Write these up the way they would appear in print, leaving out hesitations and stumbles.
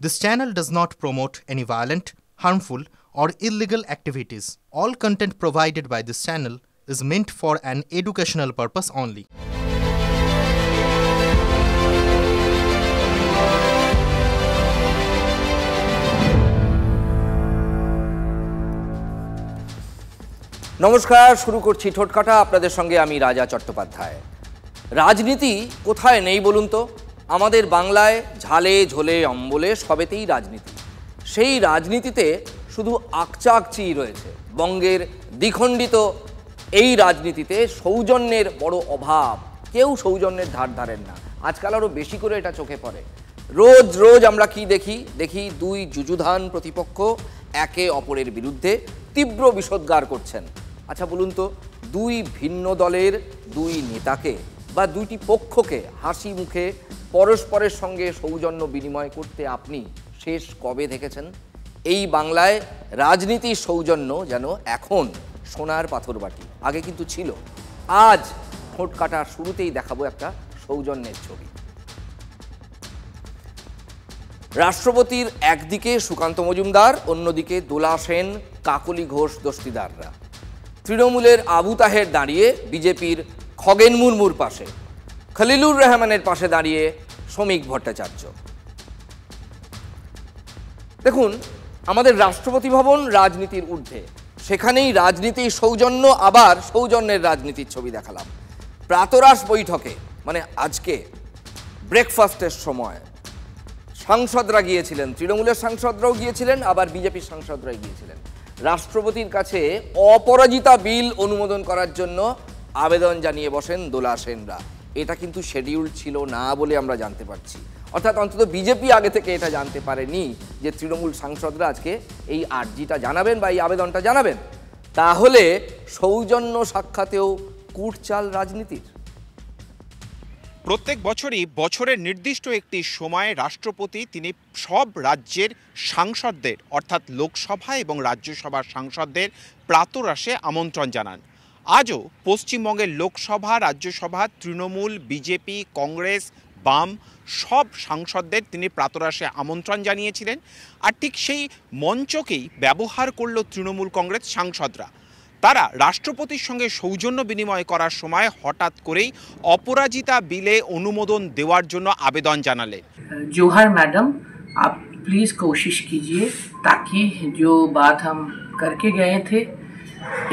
This channel does not promote any violent, harmful, or illegal activities. All content provided by this channel is meant for an educational purpose only. নমস্কার, শুরু করছি ঠোঁটকাটা। আপনাদের সঙ্গে আমি রাজা চট্টোপাধ্যায়। রাজনীতি কোথায় নেই বলুন তো? আমাদের বাংলায় ঝালে ঝোলে অম্বলে সবেতেই রাজনীতি। সেই রাজনীতিতে শুধু আকচাকচি রয়েছে। বঙ্গের দ্বিখণ্ডিত এই রাজনীতিতে সৌজন্যের বড় অভাব। কেউ সৌজন্যের ধার ধারেন না। আজকাল আরও বেশি করে এটা চোখে পড়ে। রোজ রোজ আমরা কি দেখি দুই যুযুধান প্রতিপক্ষ একে অপরের বিরুদ্ধে তীব্র বিষোদ্গার করছেন। আচ্ছা বলুন তো, দুই ভিন্ন দলের দুই নেতাকে বা দুইটি পক্ষকে হাসি মুখে পরস্পরের সঙ্গে সৌজন্য বিনিময় করতে আপনি শেষ কবে দেখেছেন? এই বাংলায় রাজনীতির সৌজন্য যেন এখন সোনার পাথরবাটি, আগে কিন্তু ছিল। আজ ঠোঁট কাটার শুরুতেই দেখাবো একটা সৌজন্যের ছবি। রাষ্ট্রপতির একদিকে সুকান্ত মজুমদার, অন্যদিকে দোলা সেন, কাকলি ঘোষ দস্তিদাররা। তৃণমূলের আবু তাহের দাঁড়িয়ে বিজেপির খগেন মুর্মুর পাশে, খলিলুর রহমানের পাশে দাঁড়িয়ে শ্রমিক ভট্টাচার্য। দেখুন, আমাদের রাষ্ট্রপতি ভবন রাজনীতির ঊর্ধ্বে, সেখানেই রাজনীতির সৌজন্য, আবার সৌজন্যের রাজনীতির ছবি দেখালাম। প্রাতরাশ বৈঠকে, মানে আজকে ব্রেকফাস্টের সময় সাংসদরা গিয়েছিলেন, তৃণমূলের সাংসদরাও গিয়েছিলেন, আবার বিজেপির সাংসদরাই গিয়েছিলেন। রাষ্ট্রপতির কাছে অপরাজিতা বিল অনুমোদন করার জন্য আবেদন জানিয়ে বসেন দোলা সেনরা। এটা কিন্তু শিডিউল ছিল না বলে আমরা জানতে পারছি। অর্থাৎ অন্তত বিজেপি আগে থেকে এটা জানতে পারেনি যে তৃণমূল সাংসদরা আজকে এই আর্জিটা জানাবেন বা এই আবেদনটা জানাবেন। তাহলে সৌজন্য সাক্ষাতেও কূটচাল রাজনীতির। প্রত্যেক বছরই বছরের নির্দিষ্ট একটি সময়ে রাষ্ট্রপতি তিনি সব রাজ্যের সাংসদদের, অর্থাৎ লোকসভা এবং রাজ্যসভার সাংসদদের প্রাতরাশে আমন্ত্রণ জানান। আজও পশ্চিমবঙ্গের লোকসভা, রাজ্যসভা, তৃণমূল, বিজেপি, কংগ্রেস, বাম সব সাংসদদের তিনি প্রাতরাশে আমন্ত্রণ জানিয়েছিলেন। আর ঠিক সেই মঞ্চকেই ব্যবহার করল তৃণমূল কংগ্রেস সাংসদরা। তারা রাষ্ট্রপতির সঙ্গে সৌজন্য বিনিময় করার সময় হঠাৎ করেই অপরাজিতা বিলে অনুমোদন দেওয়ার জন্য আবেদন জানালেন। जोहर मैडम, आप प्लीज़ कोशिश कीजिए ताकि जो बात हम करके गए थे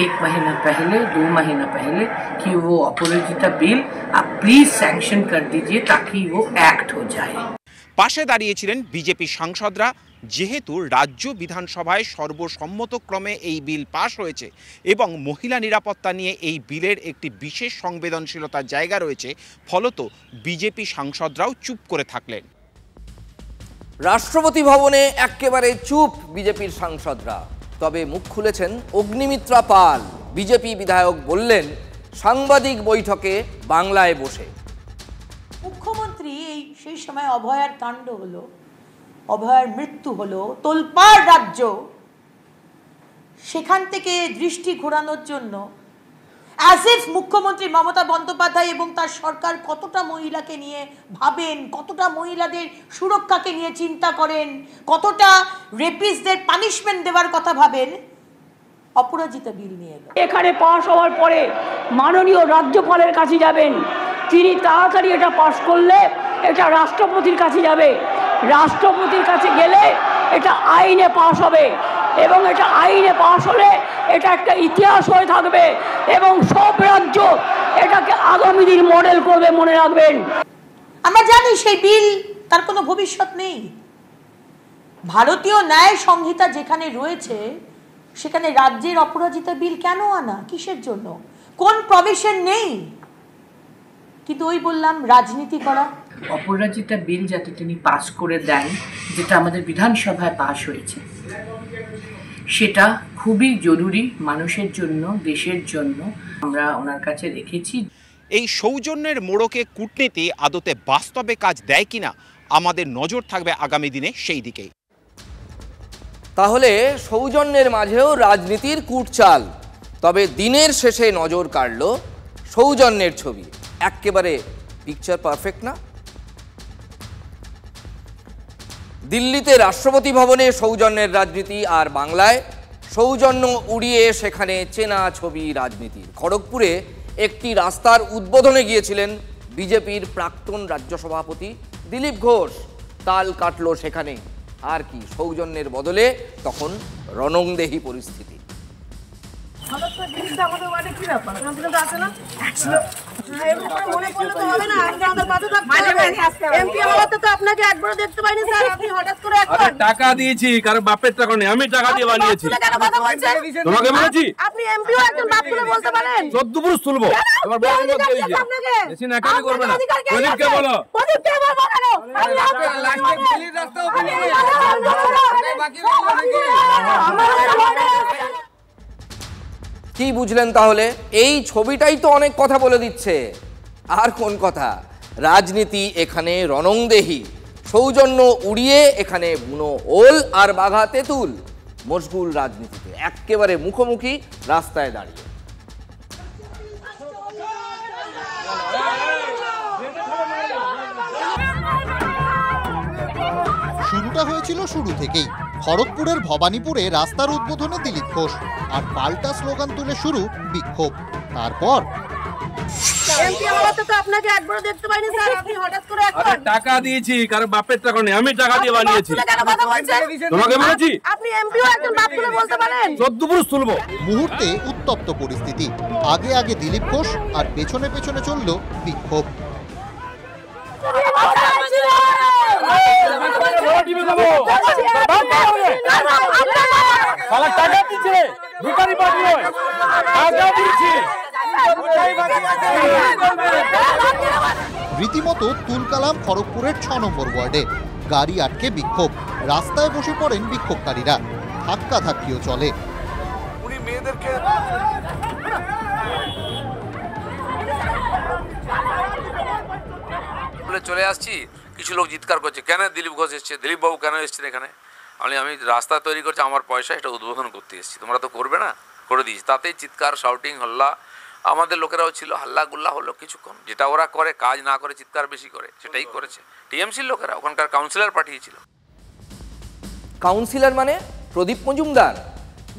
1 महीना पहले, 2 महीना पहले, कि वो अपराजिता बिल आप प्लीज़ सैंक्शन कर दीजिए ताकि वो एक्ट हो जाए। পাশে দাঁড়িয়েছিলেন বিজেপি সাংসদরা। যেহেতু রাজ্য বিধানসভায় সর্বসম্মতক্রমে এই বিল পাশ হয়েছে এবং মহিলা নিরাপত্তা নিয়ে এই বিলের একটি বিশেষ সংবেদনশীলতার জায়গা রয়েছে, ফলত বিজেপি সাংসদরাও চুপ করে থাকলেন। রাষ্ট্রপতি ভবনে একেবারে চুপ বিজেপির সাংসদরা। তবে মুখ খুলেছেন অগ্নিমিত্রা পাল। বিজেপি বিধায়ক বললেন সাংবাদিক বৈঠকে বাংলায় বসে। মুখ্যমন্ত্রী সেই সময় অভয়ার কাণ্ড হলো, অভয়ার মৃত্যু হলো, তোলপাড় রাজ্য, সেখান থেকে দৃষ্টি ঘোরানোর জন্য অ্যাজ ইফ মুখ্যমন্ত্রী মমতা বন্দ্যোপাধ্যায় এবং তার সরকার কতটা মহিলাকে নিয়ে ভাবেন, কতটা মহিলাদের সুরক্ষাকে নিয়ে চিন্তা করেন, কতটা রেপিস্টদের পানিশমেন্ট দেওয়ার কথা ভাবেন, অপরাজিতা বিল নিয়ে এলো। এখানে পাশ হওয়ার পরে মাননীয় রাজ্যপালের কাছে যাবেন, তিনি তাড়াতাড়ি এটা পাশ করলে এটা রাষ্ট্রপতির কাছে যাবে, রাষ্ট্রপতির কাছে গেলে এটা আইনে পাশ হবে এবং এটা আইনে পাশ হলে এটা একটা ইতিহাস হয়ে থাকবে এবং সব রাজ্য এটাকে আগামী দিন মডেল করবে, মনে রাখবেন। আমরা জানি সেই বিল তার কোনো ভবিষ্যৎ নেই। ভারতীয় ন্যায় সংহিতা যেখানে রয়েছে সেখানে রাজ্যের অপরাজিতা বিল কেন আনা, কিসের জন্য, কোন প্রভিশন নেই? কিন্তু ওই বললাম রাজনীতি করা। অপরাজিতা বিল যাতে তিনি পাস করে দেন, যেটা আমাদের বিধানসভায় পাস হয়েছে, সেটা খুবই জরুরি মানুষের জন্য, দেশের জন্য। আমরা ওনার কাছে রেখেছি। এই সৌজন্যের মোড়কে কূটনীতি আদতে বাস্তবে কাজ দেয় কিনা আমাদের নজর থাকবে আগামী দিনে সেই দিকেই। তাহলে সৌজন্যের মাঝেও রাজনীতির কূটচাল। তবে দিনের শেষে নজর কাড়ল সৌজন্যের ছবি। একেবারে পিকচার পারফেক্ট না? দিল্লিতে রাষ্ট্রপতি ভবনে সৌজন্যের রাজনীতি, আর বাংলায় সৌজন্য উড়িয়ে সেখানে চেনা ছবি রাজনীতির। খড়গপুরে একটি রাস্তার উদ্বোধনে গিয়েছিলেন বিজেপির প্রাক্তন রাজ্য সভাপতি দিলীপ ঘোষ। তাল কাটল সেখানে, আর কি সৌজন্যের বদলে তখন রণংদেহী পরিস্থিতি। টাকা দিয়েছি, কারণ বাপের টাকা নেই, আমি টাকা দিয়ে বানিয়েছি। তোমাকে বলেছি আপনি এমপিও একজন বাপ তুলে বলতে পারেন? 14 পুরুষ তুলবো, তোমার বড় লোক করেছে, বেশি নাকামি করবে না। প্রদীপকে বলো, প্রদীপকে বলবো কেন? কি বুঝলেন তাহলে? এই ছবিটাই তো অনেক কথা বলে দিচ্ছে। আর কোন কথা? রাজনীতি এখানে রণংদেহী, সৌজন্য উড়িয়ে এখানে বুনো ওল আর বাঘা তেঁতুল। মশগুল রাজনীতিতে একেবারে মুখোমুখি রাস্তায় দাঁড়িয়ে। শুরুটা হয়েছিল শুরু থেকেই খড়গপুরের ভবানীপুরে রাস্তার উদ্বোধনে দিলীপ ঘোষ, আর পাল্টা স্লোগান তুলে শুরু বিক্ষোভ। তারপর টাকা দিয়েছি, কারণ বাপের টাকা নেই, আমি টাকা দিয়ে বানিয়েছি। তোমাকে বলেছি আপনি এমপিও একজন বাপ তুলে বলতে পারেন? 14 পুরুষ তুলবো। মুহূর্তে উত্তপ্ত পরিস্থিতি। আগে আগে দিলীপ ঘোষ আর পেছনে পেছনে চলল বিক্ষোভ। রীতিমতো তুলকালাম খড়গপুরের 6 নম্বর ওয়ার্ডে। গাড়ি আটকে বিক্ষোভ, রাস্তায় বসে পড়েন বিক্ষোভকারীরা, ধাক্কা ধাক্কিও চলে। উনি মেয়েদেরকে চলে আসছি, কিছু লোক চিৎকার করছে, কেন দিলীপ ঘোষ এসছে, দিলীপ বাবু কেন এসছেন এখানে? আমি রাস্তা তৈরি করছি, আমার পয়সা, এটা উদ্বোধন করতে এসেছি, তোমরা তো করবে না, করে দিয়েছি। তাতেই চিৎকার, শাউটিং, হল্লা। আমাদের লোকেরাও ছিল, হাল্লা গুল্লা হলো কিছুক্ষণ। যেটা ওরা করে, কাজ না করে চিৎকার বেশি করে, সেটাই করেছে টিএমসির লোকেরা। ওখানকার কাউন্সিলর পাঠিয়েছিল। কাউন্সিলর মানে প্রদীপ মজুমদার।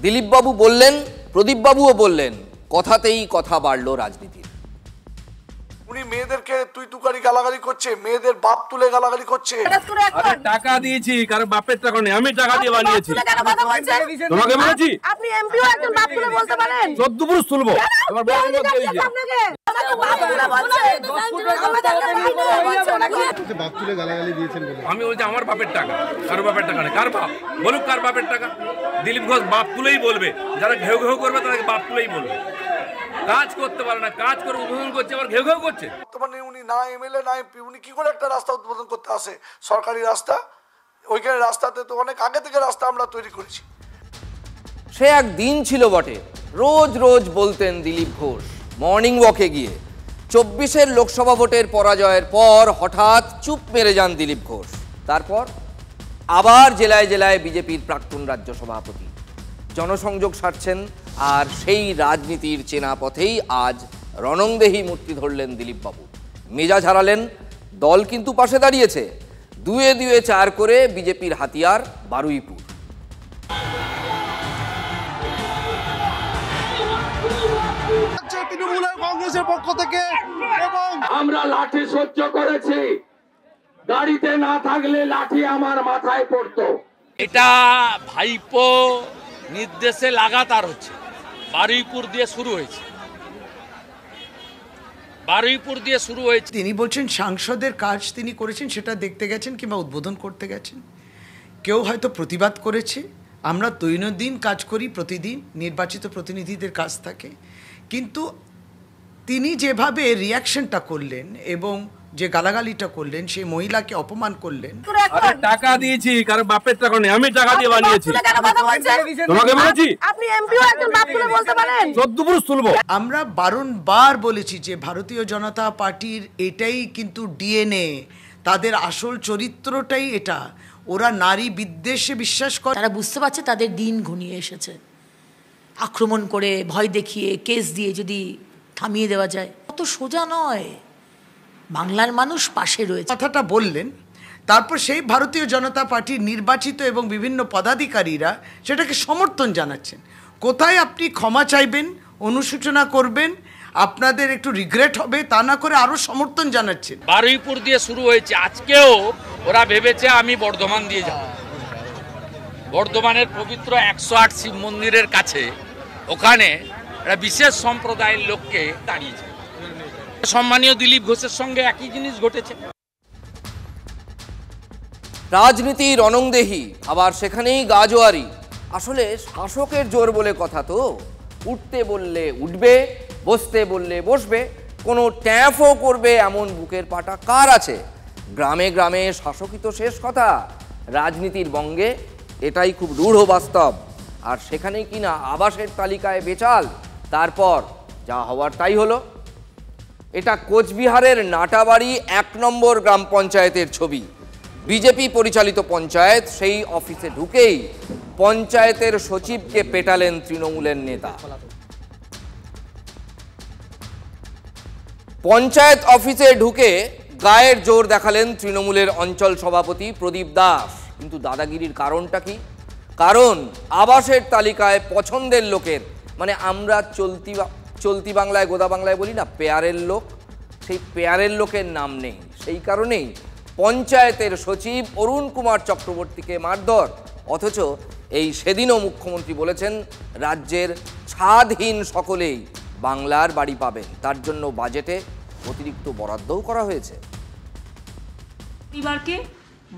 দিলীপবাবু বললেন, প্রদীপবাবুও বললেন, কথাতেই কথা বাড়ল রাজনীতির। উনি মেয়েদেরকে তুই তুকারি গালাগালি করছে, মেয়েদের বাপ তুলে গালাগালি করছে। টাকা দিয়েছি, কারণ বাপের টাকা নেই, আমি টাকা দিয়ে বানিয়েছি। তোমাকে বলেছি আপনি এমপিও একজন বাপ তুলে বলতে পারেন? 14 পুরুষ তুলবো, তোমার বড় লোক করেছে। আমি বলছি আমার বাপের টাকা, কারো বাপের টাকা নেই। কার বাপ বলুক, কার বাপের টাকা? দিলীপ ঘোষ বাপ তুলেই বলবে, যারা ঘেউ ঘেউ করবে তাদেরকে বাপ তুলেই বলবে। কাজ করতে পারে না, কাজ করে উদ্বোধন করছে, আবার ঘেউ ঘেউ করছে। মানে উনি না এমএলএ না এমপি, উনি কি করে একটা রাস্তা উদ্বোধন করতে আসে? সরকারি রাস্তা, ওইখানে রাস্তাতে তো অনেক আগে থেকে রাস্তা আমরা তৈরি করেছি। সে এক দিন ছিল বটে, রোজ রোজ বলতেন দিলীপ ঘোষ মর্নিং ওয়াকে গিয়ে। 24-এর লোকসভা ভোটের পরাজয়ের পর হঠাৎ চুপ মেরে যান দিলীপ ঘোষ। তারপর আবার জেলায় জেলায় বিজেপির প্রাক্তন রাজ্য সভাপতি জনসংযোগ সারছেন, আর সেই রাজনীতির চেনা পথেই আজ রণংদেহী মূর্তি ধরলেন দিলীপবাবু। মেজাজ হারালেন, দল কিন্তু পাশে দাঁড়িয়েছে। 2-4 করে বিজেপির হাতিয়ার বারুইপুর। তৃণমূল কংগ্রেসের পক্ষ থেকে এবং আমরা লাঠি সহ্য করেছি, গাড়িতে না থাকলে লাঠি আমার মাথায় পড়তো। এটা ভাইপো নির্দেশে লাগাতার হচ্ছে। বারুইপুর দিয়ে শুরু হয়েছে, বারুইপুর দিয়ে শুরু হয়েছে। তিনি বলছেন সাংসদের কাজ তিনি করেছেন, সেটা দেখতে গেছেন কিংবা উদ্বোধন করতে গেছেন। কেউ হয়তো প্রতিবাদ করেছে। আমরা দৈনন্দিন কাজ করি, প্রতিদিন নির্বাচিত প্রতিনিধিদের কাজ থাকে, কিন্তু তিনি যেভাবে রিয়াকশনটা করলেন এবং যে গালাগালিটা করলেন, সেই মহিলাকে অপমান করলেন। টাকা দিয়েছি, কারণ বাপের টাকা নেই, আমি টাকা দিয়ে বানিয়েছি। তোমাকে বলেছি আপনি এমপিও একজন বাপ তুলে বলতে পারেন? 14 পুরুষ তুলবো। আমরা বারংবার বলেছি যে ভারতীয় জনতা পার্টির এটাই কিন্তু ডিএনএ, তাদের আসল চরিত্রটাই এটা। ওরা নারী বিদ্বেষে বিশ্বাস করে। তারা বুঝতে পারছে তাদের দিন ঘনিয়ে এসেছে। আক্রমণ করে, ভয় দেখিয়ে, কেস দিয়ে যদি থামিয়ে দেওয়া যায়, অত সোজা নয়। বাংলার মানুষ পাশে রয়েছে। কথাটা বললেন, তারপর সেই ভারতীয় জনতা পার্টির নির্বাচিত এবং বিভিন্ন পদাধিকারীরা সেটাকে সমর্থন জানাচ্ছেন। কোথায় আপনি ক্ষমা চাইবেন, অনুশোচনা করবেন, আপনাদের একটু রিগ্রেট হবে, তা না করে আরও সমর্থন জানাচ্ছেন। বারুইপুর দিয়ে শুরু হয়েছে, আজকেও ওরা ভেবেছে আমি বর্ধমান দিয়ে যাব। বর্ধমানের পবিত্র 108 শিব মন্দিরের কাছে ওখানে একটা বিশেষ সম্প্রদায়ের লোককে দাঁড়িয়েছে। সম্মানীয় দিলীপ ঘোষের সঙ্গে একই জিনিস ঘটেছে। রাজনীতি রণংদেহী, আবার সেখানেই গাজোয়ারি। আসলে শাসকের জোর বলে কথা তো, উঠতে বললে উঠবে, বসতে বললে বসবে, কোনো ট্যাঁফও করবে এমন বুকের পাটা কার আছে? গ্রামে গ্রামে শাসকই তো শেষ কথা। রাজনীতির বঙ্গে এটাই খুব রূঢ় বাস্তব। আর সেখানেই কিনা আবাসের তালিকায় বেচাল, তারপর যা হওয়ার তাই হলো। এটা কোচবিহারের নাটাবাড়ি 1 নম্বর গ্রাম পঞ্চায়েতের ছবি। বিজেপি পরিচালিত পঞ্চায়েত, সেই অফিসে ঢুকেই পঞ্চায়েতের সচিবকে পেটালেন তৃণমূলের নেতা। পঞ্চায়েত অফিসে ঢুকে গায়ের জোর দেখালেন তৃণমূলের অঞ্চল সভাপতি প্রদীপ দাস। কিন্তু দাদাগিরির কারণটা কি? কারণ আবাসের তালিকায় পছন্দের লোকের, মানে আমরা চলতি বাংলায় গোদা বাংলায় বলি না পেয়ারের লোক, সেই পেয়ারের লোকের নাম নেই। সেই কারণেই পঞ্চায়েতের সচিব অরুণ কুমার চক্রবর্তীকে মারধর। অথচ এই সেদিনও মুখ্যমন্ত্রী বলেছেন রাজ্যের ছাদহীন সকলেই বাংলার বাড়ি পাবেন, তার জন্য বাজেটে অতিরিক্ত বরাদ্দও করা হয়েছে। পরিবারকে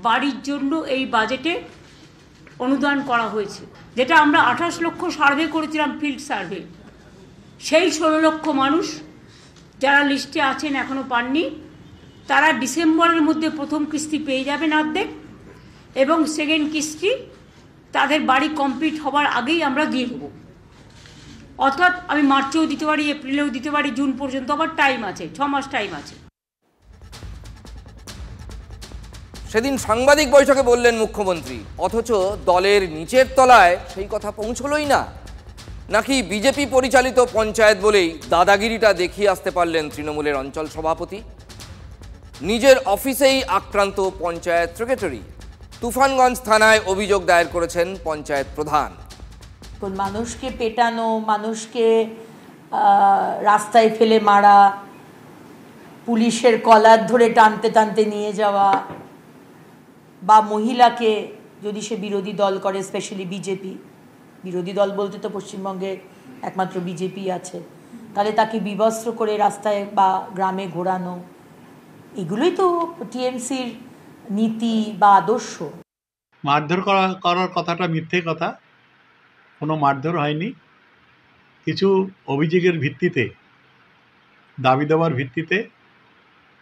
বাড়ির জন্য এই বাজেটে অনুদান করা হয়েছে, যেটা আমরা 28 লক্ষ সার্ভে করেছিলাম, ফিল্ড সার্ভে। সেই 16 লক্ষ মানুষ যারা লিস্টে আছেন এখনো পাননি, তারা ডিসেম্বরের মধ্যে প্রথম কিস্তি পেয়ে যাবেন অর্ধেক, এবং সেকেন্ড কিস্তি তাদের বাড়ি কমপ্লিট হওয়ার আগেই আমরা দিয়ে দেবো। অর্থাৎ আমি মার্চেও দিতে পারি, এপ্রিলেও দিতে পারি, জুন পর্যন্ত আবার টাইম আছে, 6 মাস টাইম আছে। সেদিন সাংবাদিক বৈঠকে বললেন মুখ্যমন্ত্রী, অথচ দলের নিচের তলায় সেই কথা পৌঁছলই না। নাকি বিজেপি পরিচালিত পঞ্চায়েত বলেই দাদাগিরিটা দেখিয়ে আসতে পারলেন তৃণমূলের অঞ্চল সভাপতি? নিজের অফিসেই আক্রান্ত পঞ্চায়েত সেক্রেটারি। তুফানগঞ্জ থানায় অভিযোগ দায়ের করেছেন পঞ্চায়েত প্রধান। মানুষকে পেটানো, মানুষকে রাস্তায় ফেলে মারা, পুলিশের কলার ধরে টানতে টানতে নিয়ে যাওয়া, বা মহিলাকে যদি সে বিরোধী দল করে, স্পেশালি বিজেপি, বিরোধী দল বলতে তো পশ্চিমবঙ্গে একমাত্র বিজেপি আছে, তাহলে তাকে বিবস্ত্র করে রাস্তায় বা গ্রামে ঘোরানো, এগুলোই তো টিএমসির নীতি বা আদর্শ। মারধর করার কথাটা মিথ্যে কথা, কোনো মারধর হয়নি। কিছু অভিযোগের ভিত্তিতে, দাবি দেওয়ার ভিত্তিতে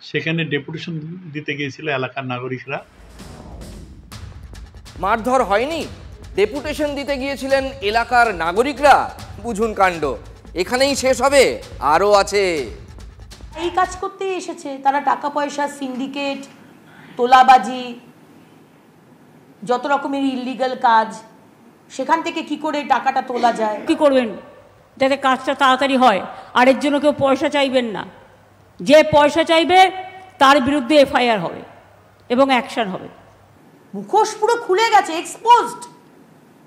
সেখানে ডেপুটেশন দিতে গিয়েছিল এলাকার নাগরিকরা। মারধর হয়নি, ডেপুটেশন দিতে গিয়েছিলেন এলাকার নাগরিকরা। বুঝুন কাণ্ড, এখানেই শেষ হবে? আরও আছে। এই কাজ করতেই এসেছে তারা, টাকা পয়সা, সিন্ডিকেট, তোলাবাজি, যত রকমের ইললিগাল কাজ, সেখান থেকে কি করে টাকাটা তোলা যায়। কি করবেন যাতে কাজটা তাড়াতাড়ি হয়? আর এর জন্য কেউ পয়সা চাইবেন না। যে পয়সা চাইবে তার বিরুদ্ধে এফআইআর হবে এবং অ্যাকশন হবে। মুখোশ পুরো খুলে গেছে, exposed.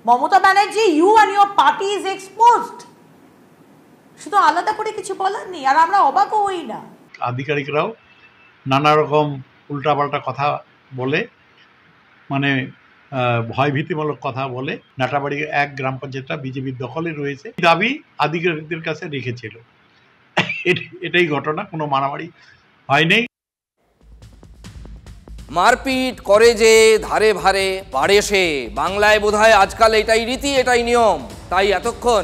Mamata Banerjee, you and your party is exposed. শুধু আলাদা করে কিছু বলার নেই, আর আমরা অবাকও হই না। আধিকারিকরাও নানা রকম উল্টাপাল্টা কথা বলে, মানে ভয়ভীতিমূলক কথা বলে। নাটাবাড়ি 1 গ্রাম পঞ্চায়েতটা বিজেপির দখলে রয়েছে, দাবি আধিকারিকদের কাছে রেখেছিল। এটাই ঘটনা, কোনো মারামারি হয়নি। মারপিট করে যে ধারে ভারে বাড়ে সে, বাংলায় বোধহয় আজকাল এটাই রীতি, এটাই নিয়ম। তাই এতক্ষণ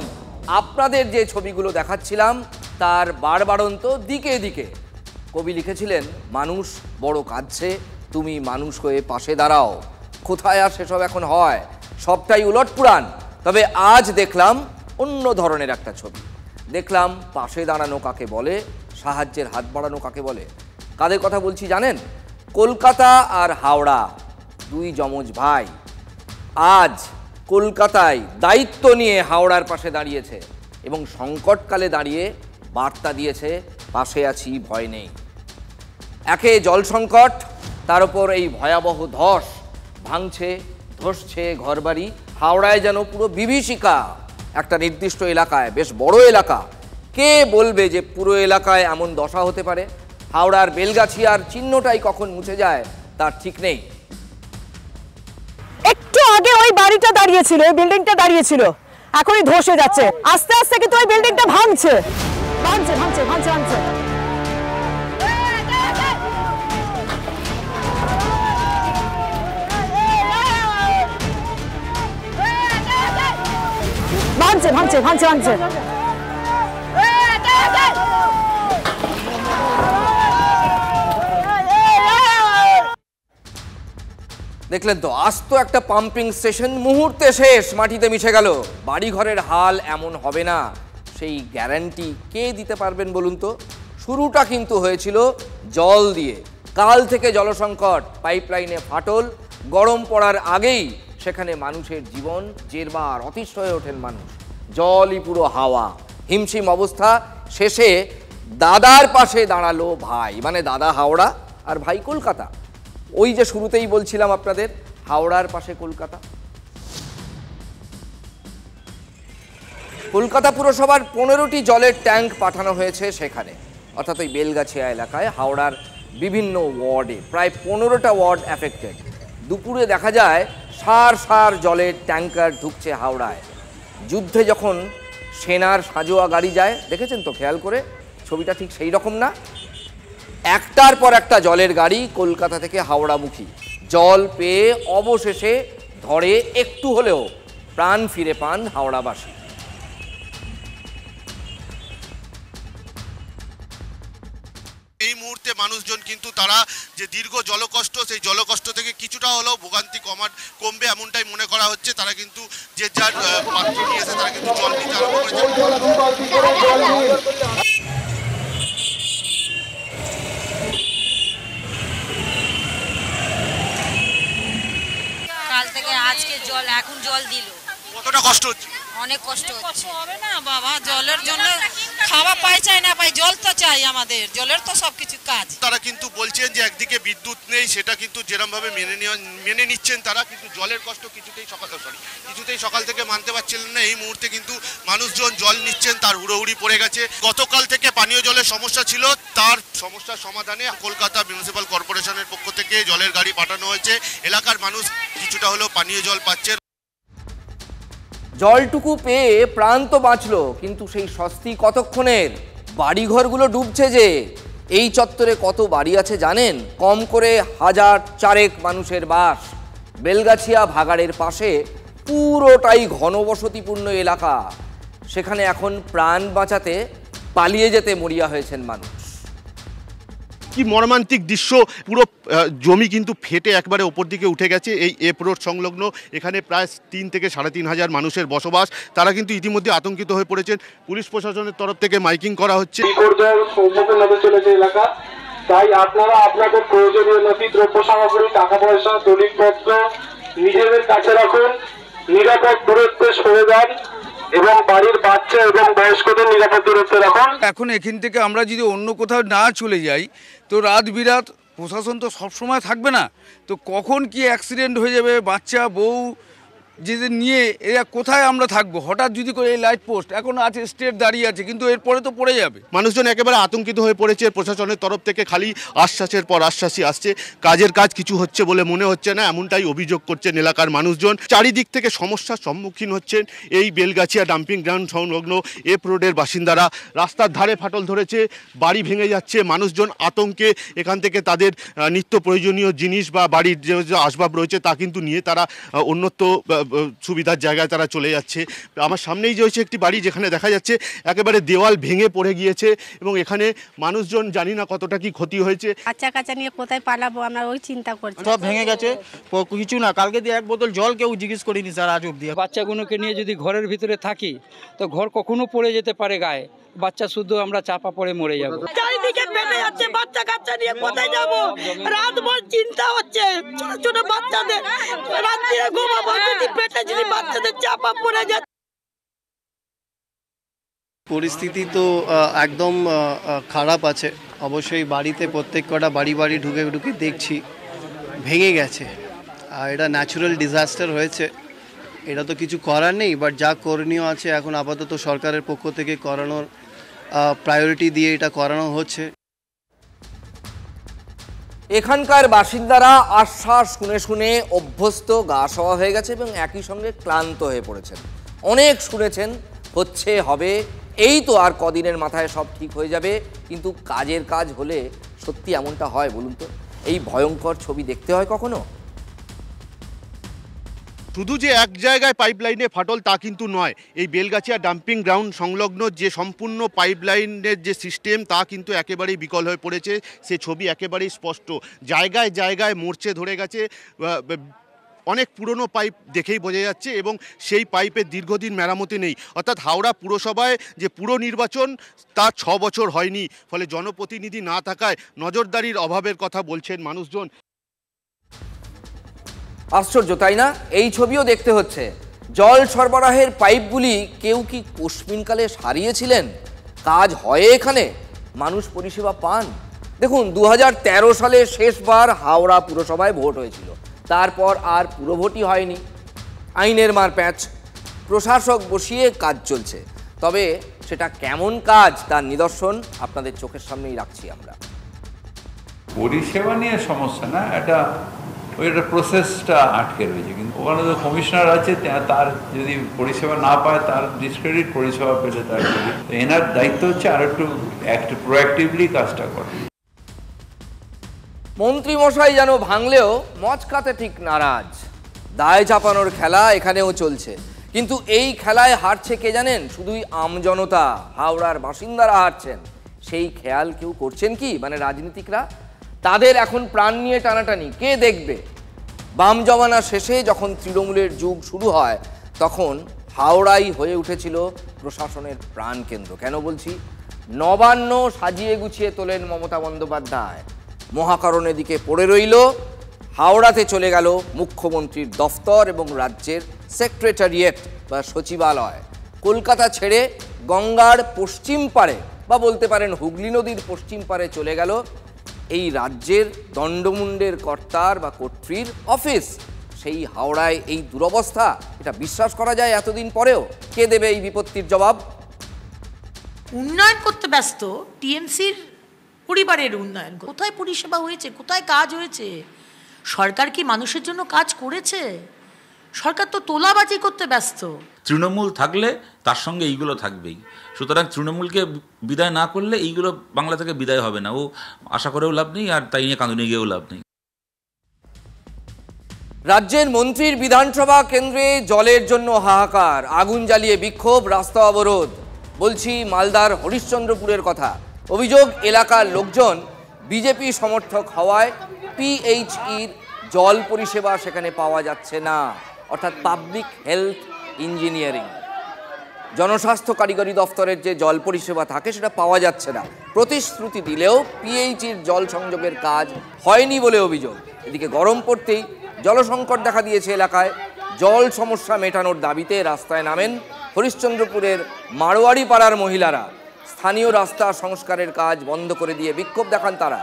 আপনাদের যে ছবিগুলো দেখাচ্ছিলাম তার বাড়বাড়ন্ত দিকে দিকে। কবি লিখেছিলেন, মানুষ বড় কাঁদছে, তুমি মানুষ হয়ে পাশে দাঁড়াও। কোথায় আর সেসব এখন হয়? সবটাই উলটপুরাণ। তবে আজ দেখলাম অন্য ধরনের একটা ছবি। দেখলাম পাশে দাঁড়ানো কাকে বলে, সাহায্যের হাত বাড়ানো কাকে বলে। কাদের কথা বলছি জানেন? কলকাতা আর হাওড়া, 2 যমজ ভাই আজ কলকাতায় দায়িত্ব নিয়ে হাওড়ার পাশে দাঁড়িয়েছে এবং সংকটকালে দাঁড়িয়ে বার্তা দিয়েছে, পাশে আছি, ভয় নেই। একে জল সংকট, তার উপর এই ভয়াবহ ধস, ভাঙছে ধসছে ঘরবাড়ি। হাওড়ায় যেন পুরো বিভীষিকা। একটা নির্দিষ্ট এলাকায়, বেশ বড় এলাকা, কে বলবে যে পুরো এলাকায় এমন দশা হতে পারে? হাওড়ার বেলগাছিয়ার চিহ্নটাই কখন মুছে যায় তার ঠিক নেই। একটু আগে ওই বাড়িটা দাঁড়িয়েছিল, ওই বিল্ডিংটা দাঁড়িয়েছিল, এখনই ধসে যাচ্ছে। আস্তে আস্তে কিন্তু ওই বিল্ডিংটা ভাঙছে ভাঙছে ভাঙছে ভাঙছে ভাঙছে ভাঙছে ভাঙছে ভাঙছে ভাঙছে। দেখলেন তো, আস্ত একটা পাম্পিং স্টেশন মুহূর্তে শেষ, মাটিতে মিশে গেল। বাড়িঘরের হাল এমন হবে না সেই গ্যারান্টি কে দিতে পারবেন বলুন তো? শুরুটা কিন্তু হয়েছিল জল দিয়ে। কাল থেকে জলসংকট, পাইপলাইনে ফাটল, গরম পড়ার আগেই সেখানে মানুষের জীবন জেরবার, অতিষ্ঠ হয়ে ওঠেন মানুষ। জলই পুরো হাওয়া, হিমশিম অবস্থা। শেষে দাদার পাশে দাঁড়ালো ভাই, মানে দাদা হাওড়া আর ভাই কলকাতা। ওই যে শুরুতেই বলছিলাম আপনাদের, হাওড়ার পাশে কলকাতা। কলকাতা পুরসভার 15টি জলের ট্যাঙ্ক পাঠানো হয়েছে সেখানে, অর্থাৎ ওই বেলগাছিয়া এলাকায় হাওড়ার বিভিন্ন ওয়ার্ডে। প্রায় 15টা ওয়ার্ড অ্যাফেক্টেড। দুপুরে দেখা যায় সার সার জলের ট্যাঙ্কার ঢুকছে হাওড়ায়। যুদ্ধে যখন সেনার সাজোয়া গাড়ি যায়, দেখেছেন তো খেয়াল করে? ছবিটা ঠিক সেই রকম না? একটার পর একটা জলের গাড়ি কলকাতা থেকে হাওড়ামুখী। জল পেয়ে অবশেষে ধরে একটু হলেও প্রাণ ফিরে পান হাওড়াবাসী। এই মুহূর্তে মানুষজন কিন্তু তারা যে দীর্ঘ জলকষ্ট, সেই জলকষ্ট থেকে কিছুটা হলেও ভোগান্তি কমবে এমনটাই মনে করা হচ্ছে। তারা কিন্তু যে যার পাত্র নিয়ে এসে তারা কিন্তু জল নিতে আরম্ভ করেছে। কাল থেকে আজকে জল, এখন জল দিল। কতটা কষ্ট হচ্ছে? অনেক কষ্ট হচ্ছে। হবে না বাবা, জলের জন্য খাওয়া পাই চাই না পাই, জল তো চাই আমাদের, জলের তো সবকিছু কাজ। তারা কিন্তু বলছেন যে একদিকে বিদ্যুৎ নেই, সেটা কিন্তু যেরকম ভাবে মেনে নিচ্ছেন তারা, কিন্তু জলের কষ্ট কিছুতেই সকাল থেকে মানতে পারছিলেন না। এই মুহূর্তে কিন্তু মানুষজন জল নিচ্ছেন, তার হুড়োহুড়ি পড়ে গেছে। গতকাল থেকে পানীয় জলের সমস্যা ছিল, তার সমস্যার সমাধানে কলকাতা মিউনিসিপ্যাল কর্পোরেশনের পক্ষ থেকে জলের গাড়ি পাঠানো হয়েছে। এলাকার মানুষ কিছুটা হলেও পানীয় জল পাচ্ছে। জলটুকু পেয়ে প্রাণ তো বাঁচলো, কিন্তু সেই স্বস্তি কতক্ষণের? বাড়িঘরগুলো ডুবছে যে। এই চত্বরে কত বাড়ি আছে জানেন? কম করে 1004 মানুষের বাস। বেলগাছিয়া ভাগাড়ের পাশে পুরোটাই ঘনবসতিপূর্ণ এলাকা। সেখানে এখন প্রাণ বাঁচাতে পালিয়ে যেতে মরিয়া হয়েছেন মানুষ। কি মর্মান্তিক দৃশ্য! পুরো জমি কিন্তু ফেটে একবারে ওপর দিকে উঠে গেছে। এই এপ রোড সংলগ্ন এখানে প্রায় 3 থেকে 3,500 মানুষের বসবাস। তারা কিন্তু ইতিমধ্যে আতঙ্কিত হয়ে পড়েছেন। পুলিশ প্রশাসনের তরফ থেকে মাইকিং করা হচ্ছে। চলেছে এলাকা, তাই আপনারা আপনাদের প্রয়োজনীয় নথি, দ্রব্য সামগ্রী, টাকা পয়সা, দলিলপত্র নিজেদের কাছে রাখুন, নিরাপদ দূরত্বে সরে যান এবং বাড়ির বাচ্চা এবং বয়স্কদের নিরাপদ দূরত্বে রাখুন। এখন এখান থেকে আমরা যদি অন্য কোথাও না চলে যাই তো রাত বিরাত প্রশাসন তো সবসময় থাকবে না, তো কখন কি অ্যাক্সিডেন্ট হয়ে যাবে, বাচ্চা বউ যেদের নিয়ে এরা কোথায় আমরা থাকবো? হঠাৎ যদি করে এই লাইট পোস্ট এখন আছে, স্টেট দাঁড়িয়ে আছে, কিন্তু এরপরে তো পড়ে যাবে। মানুষজন একেবারে আতঙ্কিত হয়ে পড়েছে। প্রশাসনের তরফ থেকে খালি আশ্বাসের পর আশ্বাসই আসছে, কাজের কাজ কিছু হচ্ছে বলে মনে হচ্ছে না, এমনটাই অভিযোগ করছেন এলাকার মানুষজন। চারিদিক থেকে সমস্যার সম্মুখীন হচ্ছেন এই বেলগাছিয়া ডাম্পিং গ্রাউন্ড সংলগ্ন এপ রোডের বাসিন্দারা। রাস্তার ধারে ফাটল ধরেছে, বাড়ি ভেঙে যাচ্ছে, মানুষজন আতঙ্কে এখান থেকে তাদের নিত্য প্রয়োজনীয় জিনিস বা বাড়ির যে আসবাব রয়েছে তা কিন্তু নিয়ে তারা অন্যত্র সুবিধার জায়গায় তারা চলে যাচ্ছে। আমার সামনেই যে হচ্ছে একটি বাড়ি, যেখানে দেখা যাচ্ছে একেবারে দেওয়াল ভেঙে পড়ে গিয়েছে এবং এখানে মানুষজন জানি না কতটা কি ক্ষতি হয়েছে। বাচ্চা কাচ্চা নিয়ে কোথায় পালাবো আমরা, ওই চিন্তা করছি। সব ভেঙে গেছে, কিছু না। কালকে দিয়ে 1 বোতল জল কেউ জিজ্ঞেস করিনি স্যার আজ অব্দি। বাচ্চাগুলোকে নিয়ে যদি ঘরের ভিতরে থাকি তো ঘর কখনো পড়ে যেতে পারে গায়ে, বাচ্চা শুদ্ধ আমরা চাপা পড়ে মরে যাবো। চারিদিকে ফেটে যাচ্ছে, বাচ্চা কাচ্চা নিয়ে কোথায় যাবো? রাতভর চিন্তা হচ্ছে, ছোট ছোট বাচ্চাদের রাত্রে ঘুমাবো, যদি পেটে যদি বাচ্চাদের চাপা পড়ে যায়। পরিস্থিতি তো একদম খারাপ আছে। অবশ্যই বাড়িতে প্রত্যেক কটা বাড়ি ঢুকে দেখছি ভেঙে গেছে আর এটা ন্যাচারাল ডিজাস্টার হয়েছে, এটা তো কিছু করার নেই। বাট যা করণীয় আছে এখন আপাতত সরকারের পক্ষ থেকে করানোর প্রায়োরিটি দিয়ে এটা করানো হচ্ছে। এখানকার বাসিন্দারা আশ্বাস শুনে শুনে অভ্যস্ত, গা সওয়া হয়ে গেছে এবং একই সঙ্গে ক্লান্ত হয়ে পড়েছেন। অনেক শুনেছেন হচ্ছে, হবে, এই তো আর কদিনের মাথায় সব ঠিক হয়ে যাবে, কিন্তু কাজের কাজ হলে সত্যি এমনটা হয় বলুন তো? এই ভয়ঙ্কর ছবি দেখতে হয় কখনো? শুধু যে এক জায়গায় পাইপলাইনে ফাটল তা কিন্তু নয়, এই বেলগাছিয়া ডাম্পিং গ্রাউন্ড সংলগ্ন যে সম্পূর্ণ পাইপলাইনের যে সিস্টেম তা কিন্তু একেবারেই বিকল হয়ে পড়েছে। সে ছবি একেবারেই স্পষ্ট, জায়গায় জায়গায় মরচে ধরে গেছে, অনেক পুরনো পাইপ দেখেই বোঝা যাচ্ছে এবং সেই পাইপের দীর্ঘদিন মেরামতি নেই। অর্থাৎ হাওড়া পুরসভায় যে পুর নির্বাচন তা 6 বছর হয়নি, ফলে জনপ্রতিনিধি না থাকায় নজরদারির অভাবের কথা বলছেন মানুষজন। আশ্চর্য তাই না? এই ছবিও দেখতে হচ্ছে। জল সরবরাহের পাইপগুলি কেউ কি কোশ্মিনকালে সারিয়েছিলেন? কাজ হয় এখানে? মানুষ পরিষেবা পান? দেখুন, 2013 সালে শেষবার হাওড়া পুরসভায় ভোট হয়েছিল, তারপর আর পুরভোটই হয়নি। আইনের মারপ্যাঁচ, প্রশাসক বসিয়ে কাজ চলছে। তবে সেটা কেমন কাজ তার নিদর্শন আপনাদের চোখের সামনেই রাখছি আমরা। পরিষেবা নিয়ে সমস্যা না, এটা ওইটা প্রসেসটা আটকে রয়েছে। কিন্তু ওখানে তো কমিশনার আছে, তার যদি পরিষেবা না পায় তার ডিসক্রেডিট, পরিষেবা পেলে তার এনার দায়িত্ব হচ্ছে আর একটু প্রোঅ্যাক্টিভলি কাজটা করা। মন্ত্রী মশাই যেন ভাঙলেও মচকাতে ঠিক নারাজ। দায় চাপানোর খেলা এখানেও চলছে, কিন্তু এই খেলায় হারছে কে জানেন? শুধুই আমজনতা, হাওড়ার বাসিন্দারা হারছেন। সেই খেয়াল কেউ করছেন কি? মানে রাজনীতিকরা? তাদের এখন প্রাণ নিয়ে টানাটানি, কে দেখবে? বাম জমানা শেষে যখন তৃণমূলের যুগ শুরু হয় তখন হাওড়াই হয়ে উঠেছিল প্রশাসনের প্রাণকেন্দ্র। কেন বলছি? নবান্ন সাজিয়ে গুছিয়ে তোলেন মমতা বন্দ্যোপাধ্যায়, মহাকারণের দিকে পড়ে রইল, হাওড়াতে চলে গেল মুখ্যমন্ত্রীর দফতর এবং রাজ্যের সেক্রেটারিয়েট বা সচিবালয়। কলকাতা ছেড়ে গঙ্গার পশ্চিম পারে বা বলতে পারেন হুগলি নদীর পশ্চিম পারে চলে গেল এই রাজ্যের দণ্ডমুণ্ডের কর্তার বা কর্ত্রীর অফিস। সেই হাওড়ায় এই দুরবস্থা, এটা বিশ্বাস করা যায় এতদিন পরেও? কে দেবে এই বিপত্তির জবাব? উন্নয়ন করতে ব্যস্ত টিএমসির পরিবারের উন্নয়ন। কোথায় পরিষেবা হয়েছে? কোথায় কাজ হয়েছে? সরকার কি মানুষের জন্য কাজ করেছে? সরকার তো তোলাবাজি করতে ব্যস্ত। তৃণমূল থাকলে তার সঙ্গে এইগুলো থাকবেই, সুতরাং তৃণমূলকে বিদায় না করলে এইগুলো বাংলা থেকে বিদায় হবে না। ও আশা করেও লাভ নেই, আর তাই নিয়ে কাঁদুনি গিয়েও লাভ নেই। রাজ্যের মন্ত্রীর বিধানসভা কেন্দ্রে জলের জন্য হাহাকার, আগুন জ্বালিয়ে বিক্ষোভ, রাস্তা অবরোধ। বলছি মালদার হরিশ্চন্দ্রপুরের কথা। অভিযোগ, এলাকার লোকজন বিজেপি সমর্থক হওয়ায় পিএইচইর জল পরিষেবা সেখানে পাওয়া যাচ্ছে না, অর্থাৎ পাবলিক হেলথ ইঞ্জিনিয়ারিং, জনস্বাস্থ্য কারিগরি দফতরের যে জল পরিষেবা থাকে সেটা পাওয়া যাচ্ছে না। প্রতিশ্রুতি দিলেও পিএইচইর জল সংযোগের কাজ হয়নি বলে অভিযোগ। এদিকে গরম পড়তেই জলসংকট দেখা দিয়েছে এলাকায়। জল সমস্যা মেটানোর দাবিতে রাস্তায় নামেন হরিশ্চন্দ্রপুরের মারোয়ারি পাড়ার মহিলারা। স্থানীয় রাস্তা সংস্কারের কাজ বন্ধ করে দিয়ে বিক্ষোভ দেখান তারা।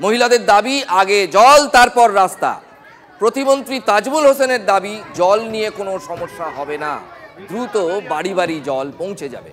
মহিলাদের দাবি, আগে জল তারপর রাস্তা। প্রতিমন্ত্রী তাজমুল হোসেনের দাবি, জল নিয়ে কোনো সমস্যা হবে না, দ্রুত বাড়ি বাড়ি জল পৌঁছে যাবে।